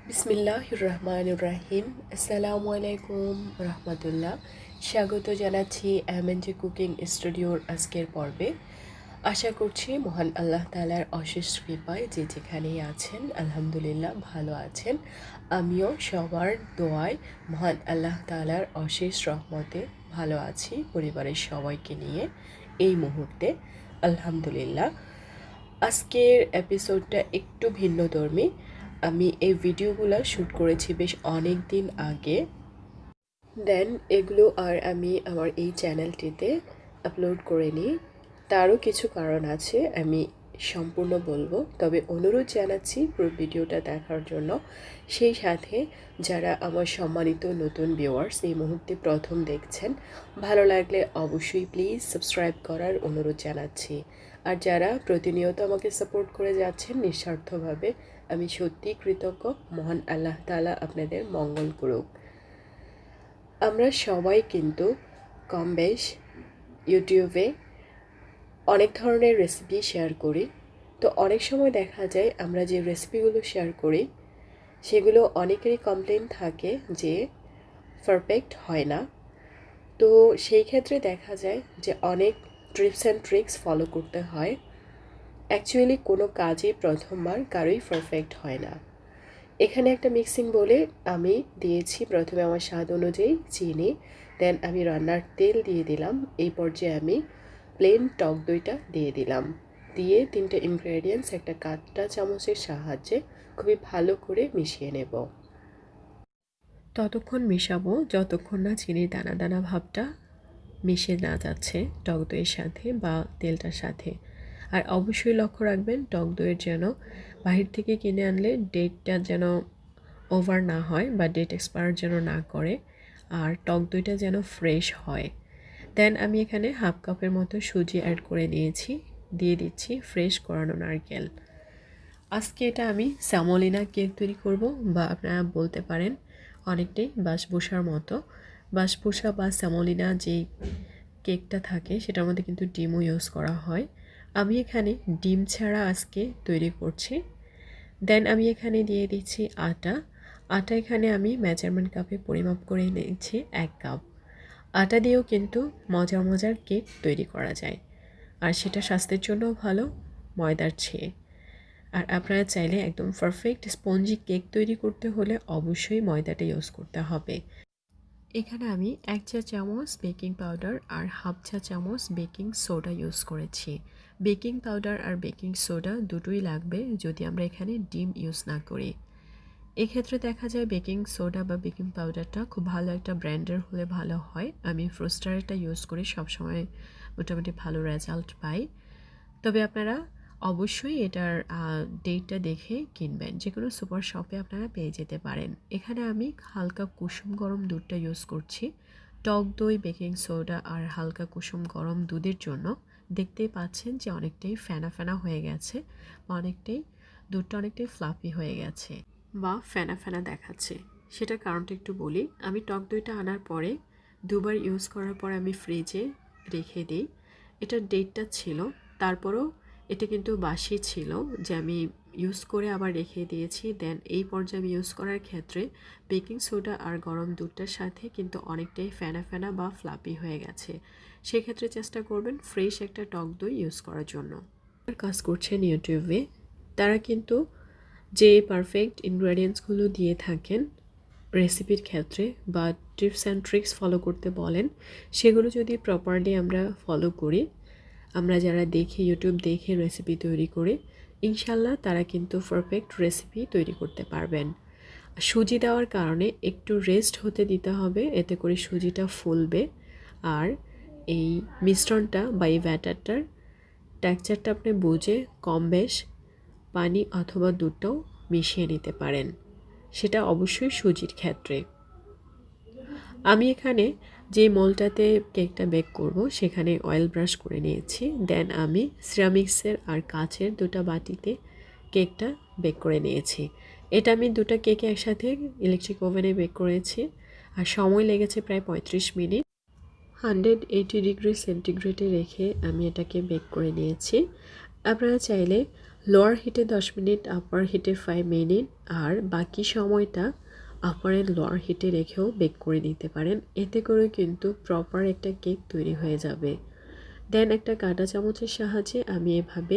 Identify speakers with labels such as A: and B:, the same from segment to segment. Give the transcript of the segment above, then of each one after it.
A: বিসমিল্লাহির রহমানির রহিম। আসসালামু আলাইকুম রহমতুল্লাহ। স্বাগত জানাচ্ছি এমএনজি কুকিং স্টুডিওর আজকের পর্বে। আশা করছি মহান আল্লাহ তাআলার অশেষ কৃপায় যে যেখানেই আছেন আলহামদুলিল্লাহ ভালো আছেন। আমিও সবার দোয়ায় মহান আল্লাহ তাআলার অশেষ রহমতে ভালো আছি পরিবারের সবাইকে নিয়ে এই মুহূর্তে আলহামদুলিল্লাহ। আজকের এপিসোডটা একটু ভিন্নধর্মী। আমি এই ভিডিওগুলো শ্যুট করেছি বেশ অনেক দিন আগে, দেন এগুলো আর আমি আমার এই চ্যানেলটিতে আপলোড করে নিই। তারও কিছু কারণ আছে, আমি সম্পূর্ণ বলবো, তবে অনুরোধ জানাচ্ছি পুরো ভিডিওটা দেখার জন্য। সেই সাথে যারা আমার সম্মানিত নতুন ভিউয়ার্স এই মুহূর্তে প্রথম দেখছেন, ভালো লাগলে অবশ্যই প্লিজ সাবস্ক্রাইব করার অনুরোধ জানাচ্ছি। আর যারা প্রতিনিয়ত আমাকে সাপোর্ট করে যাচ্ছেন নিঃস্বার্থভাবে, আমি সত্যি কৃতজ্ঞ। মহান আল্লাহ তাআলা আপনাদের মঙ্গল করুক। আমরা সবাই কিন্তু কম বেশ ইউটিউবে অনেক ধরনের রেসিপি শেয়ার করি। তো অনেক সময় দেখা যায় আমরা যে রেসিপিগুলো শেয়ার করি সেগুলো অনেকেরই কমপ্লেন থাকে যে পারফেক্ট হয় না। তো সেই ক্ষেত্রে দেখা যায় যে অনেক টিপস অ্যান্ড ট্রিক্স ফলো করতে হয়। অ্যাকচুয়ালি কোনো কাজই প্রথমবার কারোই পারফেক্ট হয় না। এখানে একটা মিক্সিং বলে আমি দিয়েছি প্রথমে আমার স্বাদ অনুযায়ী চিনি, দেন আমি রান্নার তেল দিয়ে দিলাম। এই পর্যায়ে আমি প্লেন টক দইটা দিয়ে দিলাম, দিয়ে 3টে ইনগ্রেডিয়েন্টস একটা কাঁটা চামচের সাহায্যে খুবই ভালো করে মিশিয়ে নেব। ততক্ষণ মিশাবো যতক্ষণ না চিনির দানা দানা ভাবটা মিশে না যাচ্ছে টক দইয়ের সাথে বা তেলটার সাথে। আর অবশ্যই লক্ষ্য রাখবেন টক দইয়ের যেন বাহির থেকে কিনে আনলে ডেটটা যেন ওভার না হয় বা ডেট এক্সপায়ার যেন না করে, আর টক দইটা যেন ফ্রেশ হয়। দেন আমি এখানে হাফ কাপের মতো সুজি অ্যাড করে নিয়েছি, দিয়ে দিচ্ছি ফ্রেশ করানো নারকেল। আজকে এটা আমি semolina কেক তৈরি করব, বা আপনারা বলতে পারেন অনেকটাই বাসবুসার মতো। বাসবুসা বা semolina যেই কেকটা থাকে সেটার মধ্যে কিন্তু ডিমও ইউজ করা হয়। আমি এখানে ডিম ছাড়া আজকে তৈরি করছি। দেন আমি এখানে দিয়ে দিচ্ছি আটা। আটা এখানে আমি মেজারমেন্ট কাপে পরিমাপ করে নিয়েছি 1 কাপ। আটা দিয়েও কিন্তু মজার মজার কেক তৈরি করা যায়, আর সেটা স্বাস্থ্যের জন্য ভালো ময়দার চেয়ে। আর আপনারা চাইলে একদম পারফেক্ট স্পঞ্জি কেক তৈরি করতে হলে অবশ্যই ময়দাটা ইউজ করতে হবে। এখানে আমি 1 চা চামচ বেকিং পাউডার আর হাফ চা চামচ বেকিং সোডা ইউজ করেছি। বেকিং পাউডার আর বেকিং সোডা দুটোই লাগবে যদি আমরা এখানে ডিম ইউজ না করি। এক্ষেত্রে দেখা যায় বেকিং সোডা বা বেকিং পাউডারটা খুব ভালো একটা ব্র্যান্ডের হলে ভালো হয়। আমি ফ্রোস্টারেরটা ইউজ করি, সবসময় মোটামুটি ভালো রেজাল্ট পাই। তবে আপনারা অবশ্যই এটার ডেটটা দেখে কিনবেন, যে কোনো সুপার শপে আপনারা পেয়ে যেতে পারেন। এখানে আমি হালকা কুসুম গরম দুধটা ইউজ করছি। টক দই, বেকিং সোডা আর হালকা কুসুম গরম দুধের জন্য দেখতেই পাচ্ছেন যে অনেকটাই ফেনা ফেনা হয়ে গেছে, বা অনেকটাই দুধটা অনেকটাই ফ্লাফি হয়ে গেছে বা ফেনা ফেনা দেখাচ্ছে। সেটার কারণটা একটু বলি। আমি টক দইটা আনার পরে দুবার ইউজ করার পর আমি ফ্রিজে রেখে দিই। এটার ডেটটা ছিল, তারপরও এটা কিন্তু বাসি ছিল যে আমি ইউজ করে আবার রেখে দিয়েছি। দেন এই পর্যায়ে আমি ইউজ করার ক্ষেত্রে বেকিং সোডা আর গরম দুধটার সাথে কিন্তু অনেকটাই ফেনা ফেনা বা ফ্লাপি হয়ে গেছে। সেক্ষেত্রে চেষ্টা করবেন ফ্রেশ একটা টক দই ইউজ করার জন্য। কাজ করছেন ইউটিউবে, তারা কিন্তু যে পারফেক্ট ইনগ্রেডিয়েন্টসগুলো দিয়ে থাকেন রেসিপির ক্ষেত্রে বা টিপস অ্যান্ড ট্রিক্স ফলো করতে বলেন, সেগুলো যদি প্রপারলি আমরা ফলো করি, আমরা যারা দেখে ইউটিউব দেখে রেসিপি তৈরি করি, ইনশাল্লাহ তারা কিন্তু পারফেক্ট রেসিপি তৈরি করতে পারবেন। সুজি দেওয়ার কারণে একটু রেস্ট হতে দিতে হবে, এতে করে সুজিটা ফুলবে। আর এই মিশ্রণটা বা এই ব্যাটারটার টেক্সচারটা আপনি বুঝে কম বেশ পানি অথবা দুধটাও মিশিয়ে নিতে পারেন, সেটা অবশ্যই সুজির ক্ষেত্রে। আমি এখানে যে মোলটাতে কেকটা বেক করব সেখানে অয়েল ব্রাশ করে নিয়েছি। দেন আমি সিরামিক্সের আর কাচের দুটো বাটিতে কেকটা বেক করে নিয়েছি। এটা আমি দুটো কেকে একসাথে ইলেকট্রিক ওভেনে বেক করেছি, আর সময় লেগেছে প্রায় 35 মিনিট। 180 ডিগ্রি সেন্টিগ্রেডে রেখে আমি এটাকে বেক করে নিয়েছি। আপনারা চাইলে লোয়ার হিটে 10 মিনিট, আপার হিটে 5 মিনিট, আর বাকি সময়টা আপার অ্যান্ড লোয়ার হিটে রেখেও বেক করে নিতে পারেন। এতে করে কিন্তু প্রপার একটা কেক তৈরি হয়ে যাবে। দেন একটা কাঁটা চামচের সাহায্যে আমি এভাবে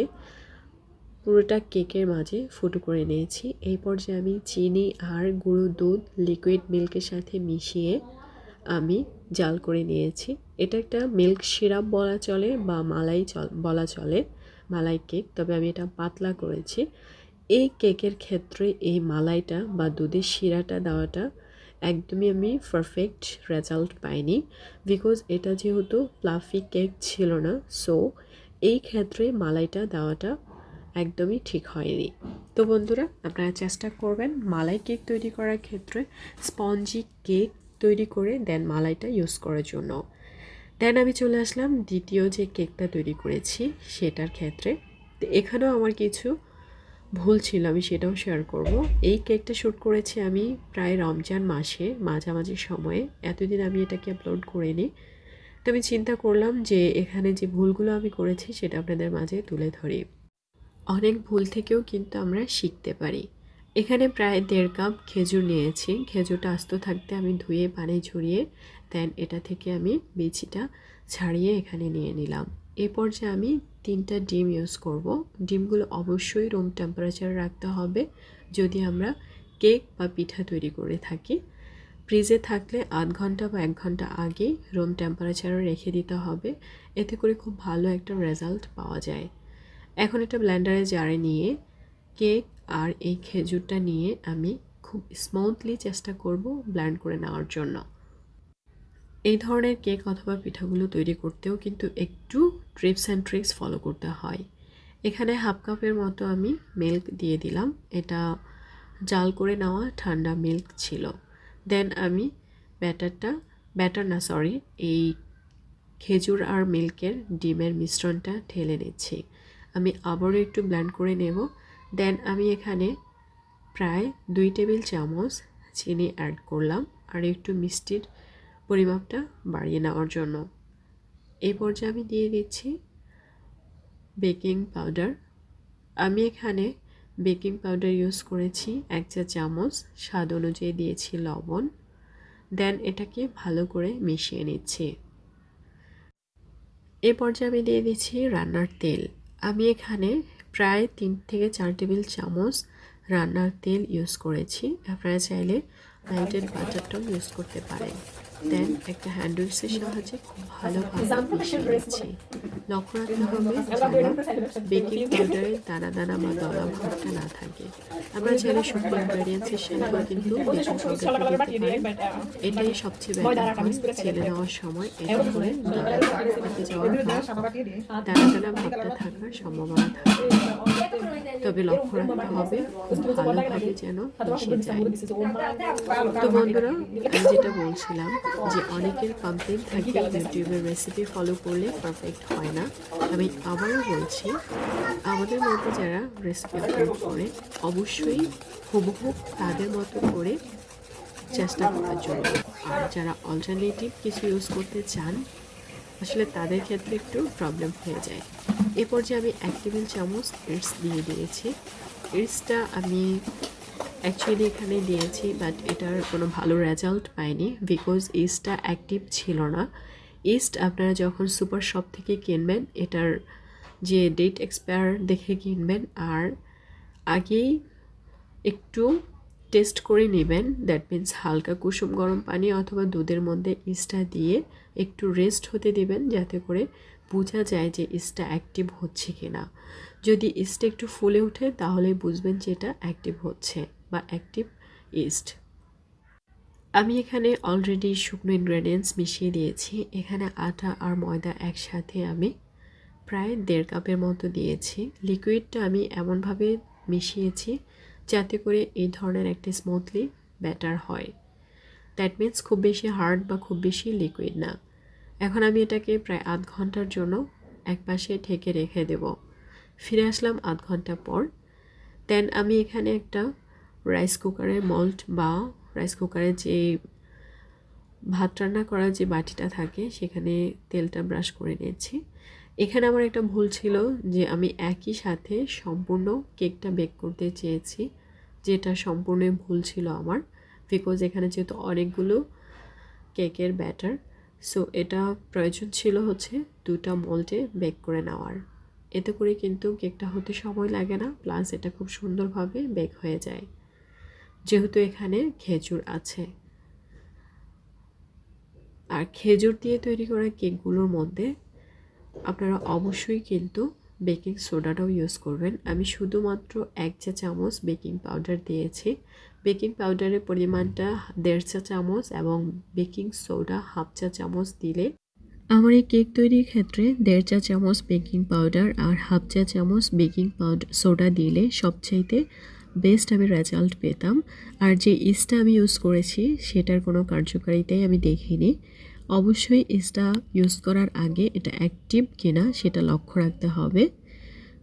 A: পুরোটা কেকের মাঝে ফুটো করে নিয়েছি। এই পর্যায়ে আমি চিনি আর গুঁড়ো দুধ লিকুইড মিল্কের সাথে মিশিয়ে আমি জাল করে নিয়েছি। এটা একটা মিল্ক সিরাপ বলা চলে বা মালাই বলা চলে, মালাই কেক, তবে আমি এটা পাতলা করেছি। এই কেকের ক্ষেত্রে এই মালাইটা বা দুধের শিরাটা দেওয়াটা একদমই আমি পারফেক্ট রেজাল্ট পাইনি, বিকজ এটা যেহেতু ফ্লাফি কেক ছিল না, সো এই ক্ষেত্রে মালাইটা দেওয়াটা একদমই ঠিক হয়নি। তো বন্ধুরা, আপনারা চেষ্টা করবেন মালাই কেক তৈরি করার ক্ষেত্রে স্পঞ্জি কেক তৈরি করে দেন মালাইটা ইউজ করার জন্য। দেন আমি চলে আসলাম দ্বিতীয় যে কেকটা তৈরি করেছি সেটার ক্ষেত্রে। তো এখানেও আমার কিছু ভুল ছিল, আমি সেটাও শেয়ার করব। এই কেকটা শ্যুট করেছি আমি প্রায় রমজান মাসে মাঝামাঝি সময়ে। এতদিন আমি এটাকে আপলোড করিনি, তো আমি চিন্তা করলাম যে এখানে যে ভুলগুলো আমি করেছি সেটা আপনাদের মাঝে তুলে ধরি। অনেক ভুল থেকেও কিন্তু আমরা শিখতে পারি। এখানে প্রায় 1.5 কাপ খেজুর নিয়েছি। খেজুরটা আস্ত থাকতে আমি ধুয়ে পানি ঝরিয়ে দেন এটা থেকে আমি বিচিটা ছাড়িয়ে এখানে নিয়ে নিলাম। এই পর্যায়ে আমি 3টা ডিম ইউজ করব। ডিমগুলো অবশ্যই রুম টেম্পারেচারে রাখতে হবে যদি আমরা কেক বা পিঠা তৈরি করে থাকি। ফ্রিজে থাকলে আধ ঘন্টা বা 1 ঘন্টা আগে রুম টেম্পারেচারে রেখে দিতে হবে, এতে করে খুব ভালো একটা রেজাল্ট পাওয়া যায়। এখন এটা ব্লেন্ডারে জারে নিয়ে কেক আর এই খেজুরটা নিয়ে আমি খুব স্মুথলি চেষ্টা করব ব্লেন্ড করে নেওয়ার জন্য। এই ধরনের কেক অথবা পিঠাগুলো তৈরি করতেও কিন্তু একটু টিপস অ্যান্ড ট্রিক্স ফলো করতে হয়। এখানে 1/2 কাপের মতো আমি মিল্ক দিয়ে দিলাম। এটা জাল করে নেওয়া ঠান্ডা মিল্ক ছিল। দেন আমি এই খেজুর আর মিল্কের ডিমের মিশ্রণটা ঢেলে নিচ্ছি। আমি আবারও একটু ব্লেন্ড করে নেব। দেন আমি এখানে প্রায় 2 টেবিল চামচ চিনি অ্যাড করলাম আর একটু মিষ্টির পরিমাপটা বাড়িয়ে নেওয়ার জন্য। এই পর্যায়ে আমি দিয়ে দিচ্ছি বেকিং পাউডার। আমি এখানে বেকিং পাউডার ইউজ করেছি 1 চা চামচ, স্বাদ অনুযায়ী দিয়েছি লবণ। দেন এটাকে ভালো করে মিশিয়ে নিচ্ছি। এই পর্যায়ে আমি দিয়ে দিচ্ছি রান্নার তেল। আমি এখানে প্রায় 3 থেকে 4 টেবিল চামচ রান্নার তেল ইউজ করেছি। আপনারা চাইলে মেল্টেড বাটারটাও ইউজ করতে পারেন। দেন একটা হ্যান্ড উইক্সের সাহায্যে খুব ভালোভাবে মিশিয়ে নিচ্ছি। লক্ষ্য রাখতে হবে যেন বেকিং পাউডারের দানা দানা বা দলা ভাবটা না থাকে। আমরা চাইলে শুকনো ইনগ্রেডিয়েন্টসের সাথেও কিন্তু বেকিং পাউডারটা দিতে পারেন। এটাই সবচেয়ে বেটার হয় ছেলে নেওয়ার সময়, এতে করে পাকে যাওয়ার দানা দানা ভাবটা থাকার সম্ভাবনা থাকে। তবে লক্ষ্য রাখতে হবে খুব ভালোভাবে যেন মিশে যায়। তো বন্ধুরা, আমি যেটা বলছিলাম যে অনেকের কমপ্লেন থাকে ইউটিউবের রেসিপি ফলো করলে পারফেক্ট হয় না। আমি আবারও বলছি, আমাদের মধ্যে যারা রেসিপি আপলোড করে অবশ্যই হুবহু তাদের মতো করে চেষ্টা করার জন্য। আর যারা অল্টারনেটিভ কিছু ইউজ করতে চান আসলে তাদের ক্ষেত্রে একটু প্রবলেম হয়ে যায়। এ পর্যায়ে আমি 1 টেবিল চামচ ইস্ট দিয়ে দিয়েছি। ইস্টটা আমি অ্যাকচুয়ালি এখানে দিয়েছি, বাট এটার কোনো ভালো রেজাল্ট পাইনি বিকজ ইস্টটা অ্যাক্টিভ ছিল না। ইস্ট আপনারা যখন সুপার শপ থেকে কিনবেন এটার যে ডেট এক্সপায়ার দেখে কিনবেন, আর আগেই একটু টেস্ট করে নেবেন। দ্যাট মিন্স হালকা কুসুম গরম পানি অথবা দুধের মধ্যে ইস্টটা দিয়ে একটু রেস্ট হতে দেবেন, যাতে করে বোঝা যায় যে ইস্টটা অ্যাক্টিভ হচ্ছে কিনা। যদি ইস্ট একটু ফুলে ওঠে তাহলে বুঝবেন যে এটা অ্যাক্টিভ হচ্ছে বা অ্যাক্টিভ ইস্ট। আমি এখানে অলরেডি শুকনো ইনগ্রেডিয়েন্টস মিশিয়ে দিয়েছি। এখানে আটা আর ময়দা একসাথে আমি প্রায় 1.5 কাপের মতো দিয়েছি। লিকুইডটা আমি এমনভাবে মিশিয়েছি যাতে করে এই ধরনের একটা স্মুথলি ব্যাটার হয়। দ্যাট মিন্স খুব বেশি হার্ড বা খুব বেশি লিকুইড না। এখন আমি এটাকে প্রায় আধ ঘন্টার জন্য একপাশে ঢেকে রেখে দেব। ফিরে আসলাম আধ ঘন্টা পর। দেন আমি এখানে একটা রাইস কুকারের মল্ট বা রাইস কুকারের যে ভাত রান্না করার যে বাটিটা থাকে সেখানে তেলটা ব্রাশ করে নিয়েছি। এখানে আমার একটা ভুল ছিল যে আমি একই সাথে সম্পূর্ণ কেকটা বেক করতে চেয়েছি, যেটা সম্পূর্ণই ভুল ছিল আমার, বিকজ এখানে যেহেতু অনেকগুলো কেকের ব্যাটার, সো এটা প্রয়োজন ছিল হচ্ছে 2টা মোল্ডে বেক করে নেওয়ার। এতে করে কিন্তু কেকটা হতে সময় লাগে না, প্লাস এটা খুব সুন্দরভাবে বেক হয়ে যায়, যেহেতু এখানে খেজুর আছে। আর খেজুর দিয়ে তৈরি করা কেকগুলোর মধ্যে আপনারা অবশ্যই কিন্তু বেকিং সোডাটাও ইউজ করবেন। আমি শুধুমাত্র 1 চা চামচ বেকিং পাউডার দিয়েছি। বেকিং পাউডারের পরিমাণটা 1.5 চা চামচ এবং বেকিং সোডা 1/2 চা চামচ দিলে আমার এই কেক তৈরির ক্ষেত্রে 1.5 চা চামচ বেকিং পাউডার আর 1/2 চা চামচ বেকিং পাউডার সোডা দিলে সবচাইতে বেস্ট আমি রেজাল্ট পেতাম। আর যে ইস্টটা আমি ইউজ করেছি সেটার কোনো কার্যকারিতাই আমি দেখিনি। অবশ্যই ইস্টটা ইউজ করার আগে এটা অ্যাক্টিভ কিনা সেটা লক্ষ্য রাখতে হবে।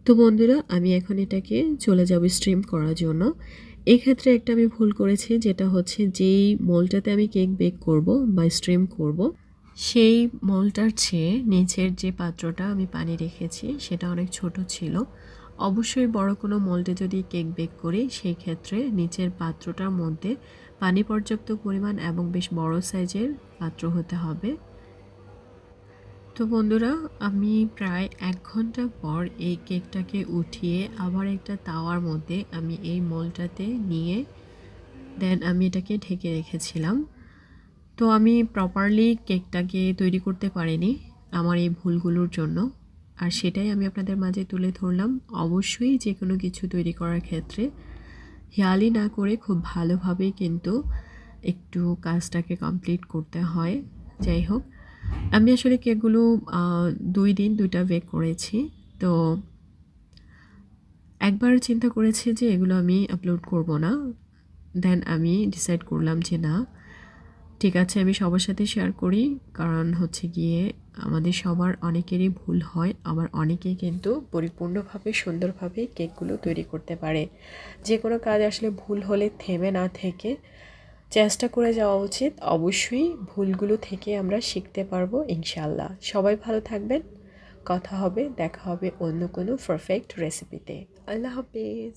A: তো বন্ধুরা, আমি এখন এটাকে চলে যাব স্ট্রিম করার জন্য। এক্ষেত্রে একটা আমি ভুল করেছি, যেটা হচ্ছে যেই মোল্ডটাতে আমি কেক বেক করব বা স্ট্রিম করব, সেই মোল্ডটার চেয়ে নিচের যে পাত্রটা আমি পানি রেখেছি সেটা অনেক ছোট ছিল। অবশ্যই বড় কোনো মোল্ডে যদি কেক বেক করি সেই ক্ষেত্রে নিচের পাত্রটার মধ্যে পানি পর্যাপ্ত পরিমাণ এবং বেশ বড় সাইজের পাত্র হতে হবে। তো বন্ধুরা, আমি প্রায় 1 ঘন্টা পর এই কেকটাকে উঠিয়ে আবার একটা তাওয়ার মধ্যে আমি এই মোল্ডটাতে নিয়ে দেন আমি এটাকে ঢেকে রেখেছিলাম। তো আমি প্রপারলি কেকটাকে তৈরি করতে পারিনি আমার এই ভুলগুলোর জন্য, আর সেটাই আমি আপনাদের মাঝে তুলে ধরলাম। অবশ্যই যে কোনো কিছু তৈরি করার ক্ষেত্রে হেয়ালি না করে খুব ভালোভাবেই কিন্তু একটু কাজটাকে কমপ্লিট করতে হয়। যাই হোক, আমি আসলে কেকগুলো 2 দিন 2টা বেক করেছি। তো একবার চিন্তা করেছি যে এগুলো আমি আপলোড করব না, দেন আমি ডিসাইড করলাম যে না, ঠিক আছে, আমি সবার সাথে শেয়ার করি। কারণ হচ্ছে গিয়ে আমাদের সবার অনেকেরই ভুল হয়, আবার অনেকেই কিন্তু পরিপূর্ণভাবে সুন্দরভাবে কেকগুলো তৈরি করতে পারে। যে কোনো কাজ আসলে ভুল হলে থেমে না থেকে চেষ্টা করে যাওয়া উচিত। অবশ্যই ভুলগুলো থেকে আমরা শিখতে পারবো ইনশাল্লাহ। সবাই ভালো থাকবেন, কথা হবে, দেখা হবে অন্য কোনো পারফেক্ট রেসিপিতে। আল্লাহ হাফেজ।